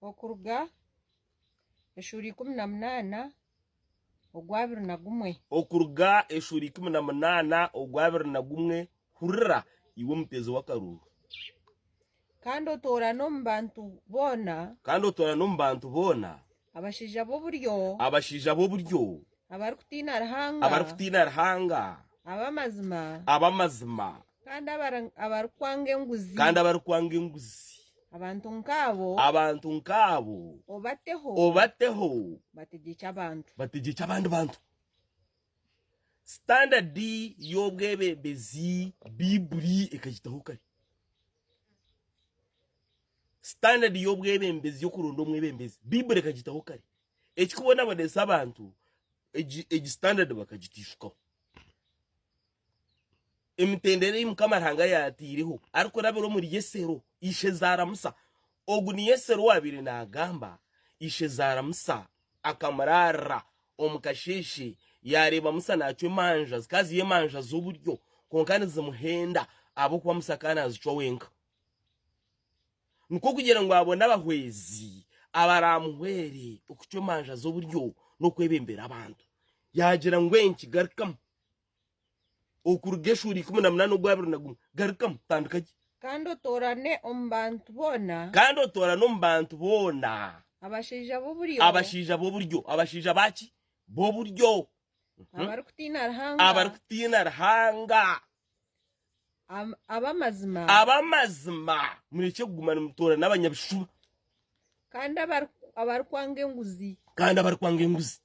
Okuruga eshuri 18 ogwa 21. Okuruga eshuri 18 ogwa 21 hurra iwe mutezi w'akaruru. Kandi otora no mu bantu bona abashija b'oburyo abarikutina Ruhanga abamazima kandi abarikwanga enguzi abantu nkabo obateho bategeka abandi bantu. Standard y'obwebembezi Bibuli ekagitaho kare. Standard y'obwebembezi yokuronda omwebembezi Bibuli ekagitaho kare. Ekikubona abadesa abantu egi standard bakagitishukaho. Emitendere y'Mukama Ruhanga yatireho ariko nabero muri Yesero ishe zaramusa ogu ni Yesero wabire nagamba ishe zaramusa akamarara omukasheshe yareba musa nacyo manja zikazi yemanja z'uburyo konkane zimuhenda abo kwa musakana azicwa wenka nuko kugira ngo abone abahwezi abaramuhwere ukucyo manja z'uburyo no kwebembera abantu yagira ngwenki garikam okurugeshuri 18 ogwa 21 garikam tandikaje kandi otorane mu bantu bona abashija b'oburyo abashija baki b'oburyo abarikutina Ruhanga abamazima mureke kugumana mutora n'abanyabishuba kandi abarikwanga enguzi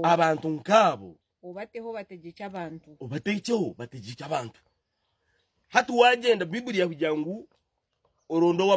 abantu nkabo obateho bategeka abantu. Hatu wagenda Biblia kugira ngo orondo